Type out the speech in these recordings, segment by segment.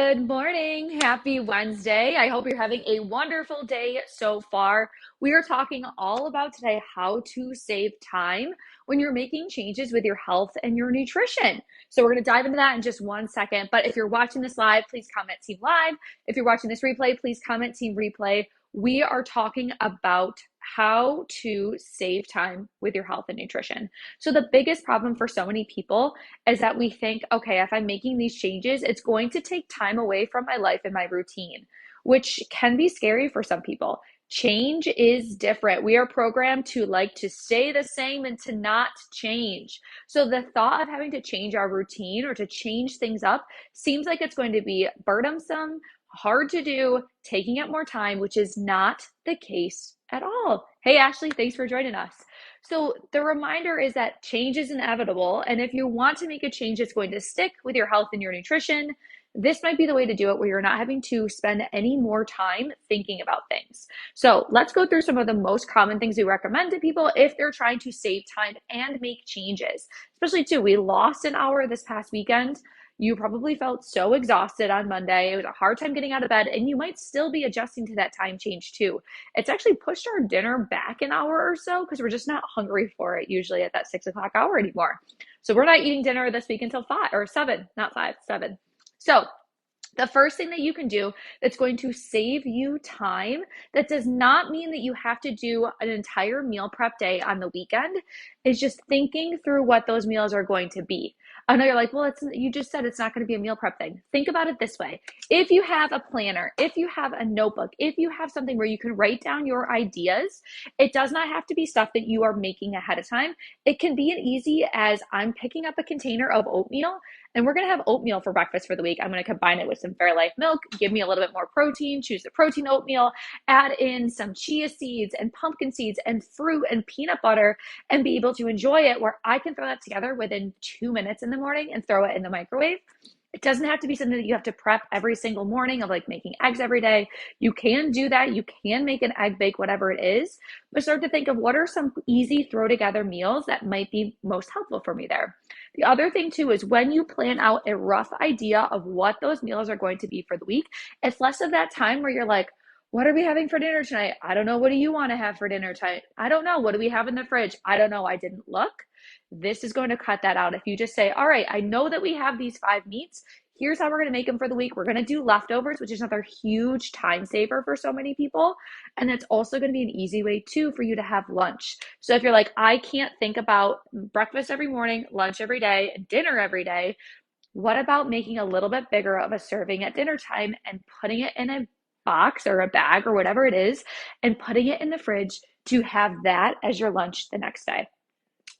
Good morning. Happy Wednesday. I hope you're having a wonderful day so far. We are talking all about today how to save time when you're making changes with your health and your nutrition. So we're going to dive into that in just 1 second. But if you're watching this live, please comment Team Live. If you're watching this replay, please comment Team Replay. We are talking about how to save time with your health and nutrition. So the biggest problem for so many people is that we think, okay, if I'm making these changes, it's going to take time away from my life and my routine, which can be scary for some people. Change is different. We are programmed to like to stay the same and to not change. So the thought of having to change our routine or to change things up seems like it's going to be burdensome, hard to do, taking up more time, which is not the case at all. Hey, Ashley, thanks for joining us. So the reminder is that change is inevitable. And if you want to make a change that's going to stick with your health and your nutrition, this might be the way to do it where you're not having to spend any more time thinking about things. So let's go through some of the most common things we recommend to people if they're trying to save time and make changes. Especially too, we lost an hour this past weekend. You probably felt so exhausted on Monday. It was a hard time getting out of bed, and you might still be adjusting to that time change too. It's actually pushed our dinner back an hour or so because we're just not hungry for it usually at that 6 o'clock hour anymore. So we're not eating dinner this week until 5 or 7, not 5, 7. So the first thing that you can do that's going to save you time, that does not mean that you have to do an entire meal prep day on the weekend, is just thinking through what those meals are going to be. I know you're like, well, you just said it's not going to be a meal prep thing. Think about it this way. If you have a planner, if you have a notebook, if you have something where you can write down your ideas, it does not have to be stuff that you are making ahead of time. It can be as easy as I'm picking up a container of oatmeal and we're going to have oatmeal for breakfast for the week. I'm going to combine it with some Fairlife milk, give me a little bit more protein, choose the protein oatmeal, add in some chia seeds and pumpkin seeds and fruit and peanut butter and be able to enjoy it where I can throw that together within 2 minutes in the morning and throw it in the microwave. It doesn't have to be something that you have to prep every single morning of like making eggs every day. You can do that. You can make an egg bake, whatever it is, but start to think of what are some easy throw together meals that might be most helpful for me there. The other thing too is when you plan out a rough idea of what those meals are going to be for the week, it's less of that time where you're like, what are we having for dinner tonight? I don't know. What do you want to have for dinner tonight? I don't know. What do we have in the fridge? I don't know. I didn't look. This is going to cut that out. If you just say, all right, I know that we have these 5 meats. Here's how we're going to make them for the week. We're going to do leftovers, which is another huge time saver for so many people. And it's also going to be an easy way too for you to have lunch. So if you're like, I can't think about breakfast every morning, lunch every day, and dinner every day, what about making a little bit bigger of a serving at dinner time and putting it in a box or a bag or whatever it is and putting it in the fridge to have that as your lunch the next day?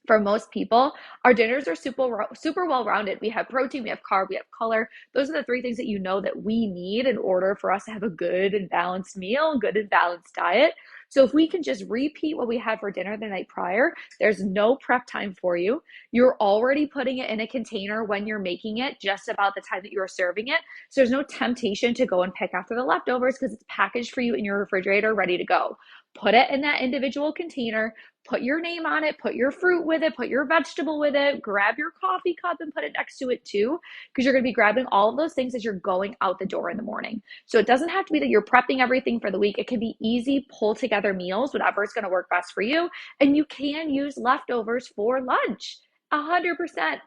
For most people, our dinners are super well rounded. We have protein, we have carb, we have color. Those are the three things that you know that we need in order for us to have a good and balanced meal, good and balanced diet. So if we can just repeat what we had for dinner the night prior, there's no prep time for you. You're already putting it in a container when you're making it, just about the time that you're serving it. So there's no temptation to go and pick after the leftovers because it's packaged for you in your refrigerator, ready to go. Put it in that individual container, put your name on it, put your fruit with it, put your vegetable with it, grab your coffee cup and put it next to it too, because you're going to be grabbing all of those things as you're going out the door in the morning. So it doesn't have to be that you're prepping everything for the week. It can be easy, pull together meals, whatever is going to work best for you. And you can use leftovers for lunch. 100%,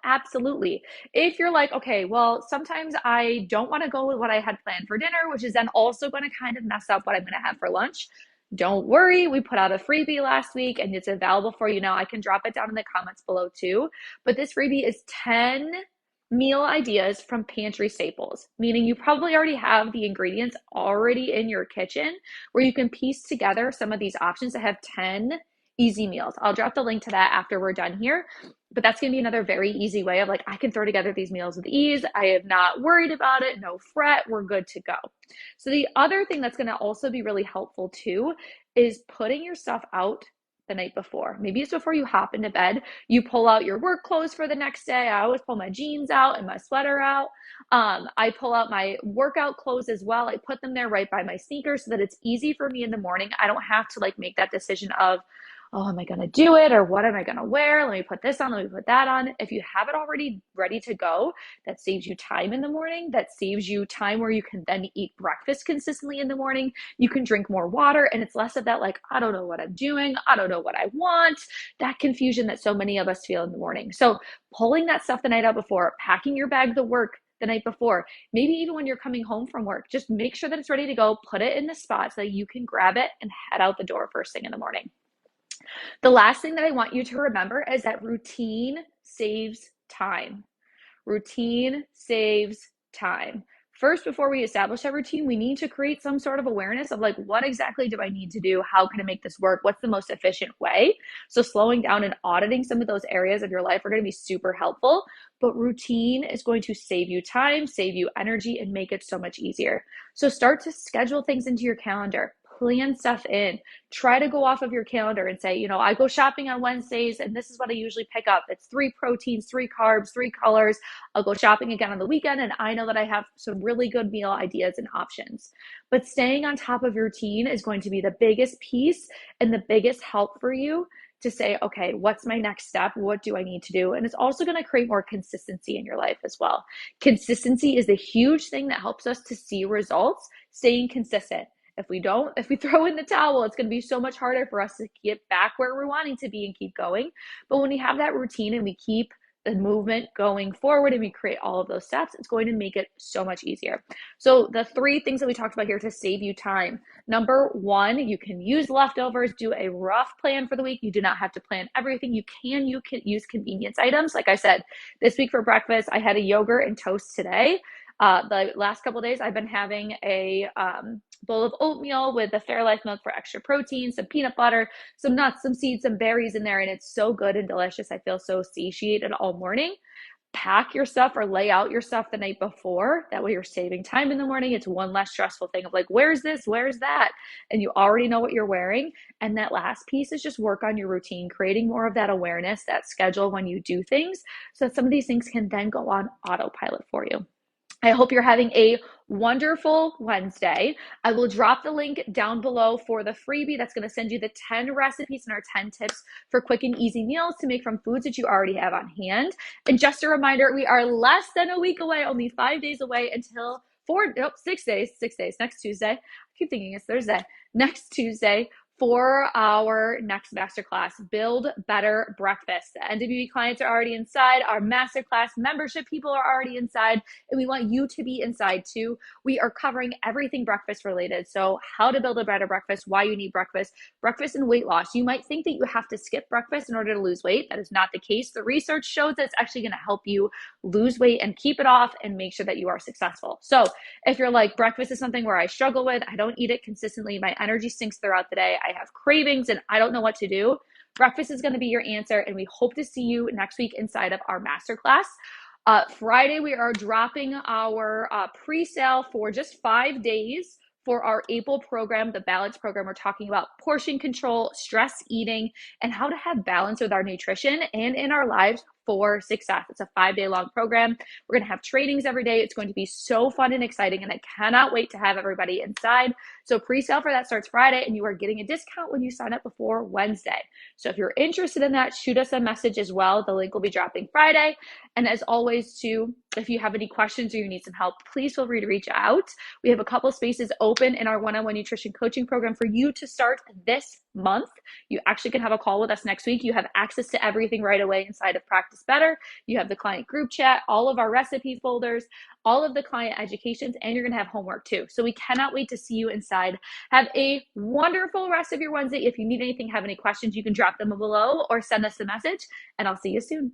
absolutely. If you're like, okay, well, sometimes I don't want to go with what I had planned for dinner, which is then also going to kind of mess up what I'm going to have for lunch. Don't worry, we put out a freebie last week and it's available for you now. I can drop it down in the comments below too. But this freebie is 10 meal ideas from pantry staples, meaning you probably already have the ingredients already in your kitchen where you can piece together some of these options to have 10 easy meals. I'll drop the link to that after we're done here. But that's going to be another very easy way of like, I can throw together these meals with ease. I am not worried about it. No fret. We're good to go. So the other thing that's going to also be really helpful too is putting your stuff out the night before. Maybe it's before you hop into bed. You pull out your work clothes for the next day. I always pull my jeans out and my sweater out. I pull out my workout clothes as well. I put them there right by my sneakers so that it's easy for me in the morning. I don't have to like make that decision of, oh, am I going to do it? Or what am I going to wear? Let me put this on. Let me put that on. If you have it already ready to go, that saves you time in the morning. That saves you time where you can then eat breakfast consistently in the morning. You can drink more water, and it's less of that, like, I don't know what I'm doing. I don't know what I want. That confusion that so many of us feel in the morning. So pulling that stuff the night out before, packing your bag to work the night before, maybe even when you're coming home from work, just make sure that it's ready to go, put it in the spot so that you can grab it and head out the door first thing in the morning. The last thing that I want you to remember is that routine saves time. Routine saves time. First, before we establish a routine, we need to create some sort of awareness of like, what exactly do I need to do? How can I make this work? What's the most efficient way? So slowing down and auditing some of those areas of your life are going to be super helpful, but routine is going to save you time, save you energy, and make it so much easier. So start to schedule things into your calendar. Plan stuff in. Try to go off of your calendar and say, I go shopping on Wednesdays and this is what I usually pick up. It's 3 proteins, 3 carbs, 3 colors. I'll go shopping again on the weekend and I know that I have some really good meal ideas and options. But staying on top of your routine is going to be the biggest piece and the biggest help for you to say, okay, what's my next step? What do I need to do? And it's also going to create more consistency in your life as well. Consistency is the huge thing that helps us to see results, staying consistent. If we throw in the towel, it's going to be so much harder for us to get back where we're wanting to be and keep going. But when we have that routine and we keep the movement going forward and we create all of those steps, it's going to make it so much easier. So the 3 things that we talked about here to save you time. Number 1, you can use leftovers, do a rough plan for the week. You do not have to plan everything. You can use convenience items. Like I said, this week for breakfast, I had a yogurt and toast today. The last couple of days, I've been having a bowl of oatmeal with the Fairlife milk for extra protein, some peanut butter, some nuts, some seeds, some berries in there, and it's so good and delicious. I feel so satiated all morning. Pack your stuff or lay out your stuff the night before. That way you're saving time in the morning. It's one less stressful thing of like, where's this? Where's that? And you already know what you're wearing. And that last piece is just work on your routine, creating more of that awareness, that schedule when you do things, so that some of these things can then go on autopilot for you. I hope you're having a wonderful Wednesday. I will drop the link down below for the freebie that's going to send you the 10 recipes and our 10 tips for quick and easy meals to make from foods that you already have on hand. And just a reminder, we are less than a week away, only 5 days away until 6 days, next Tuesday. I keep thinking it's Thursday. Next Tuesday for our next masterclass, Build Better Breakfast. The NWB clients are already inside. Our masterclass membership people are already inside, and we want you to be inside too. We are covering everything breakfast related. So how to build a better breakfast, why you need breakfast and weight loss. You might think that you have to skip breakfast in order to lose weight. That is not the case. The research shows that it's actually going to help you lose weight and keep it off and make sure that you are successful. So if you're like, breakfast is something where I struggle with, I don't eat it consistently, my energy sinks throughout the day, I have cravings and I don't know what to do, breakfast is going to be your answer. And we hope to see you next week inside of our masterclass. Friday, we are dropping our pre-sale for just 5 days for our April program, the Balance program. We're talking about portion control, stress eating, and how to have balance with our nutrition and in our lives for success. It's a 5-day long program. We're going to have trainings every day. It's going to be so fun and exciting, and I cannot wait to have everybody inside. So pre-sale for that starts Friday, and you are getting a discount when you sign up before Wednesday. So if you're interested in that, shoot us a message as well. The link will be dropping Friday. And as always, too, if you have any questions or you need some help, please feel free to reach out. We have a couple spaces open in our one-on-one nutrition coaching program for you to start this month. You actually can have a call with us next week. You have access to everything right away inside of Practice Better. You have the client group chat, all of our recipe folders, all of the client educations, and you're going to have homework too. So we cannot wait to see you inside. Have a wonderful rest of your Wednesday. If you need anything, have any questions, you can drop them below or send us a message, and I'll see you soon.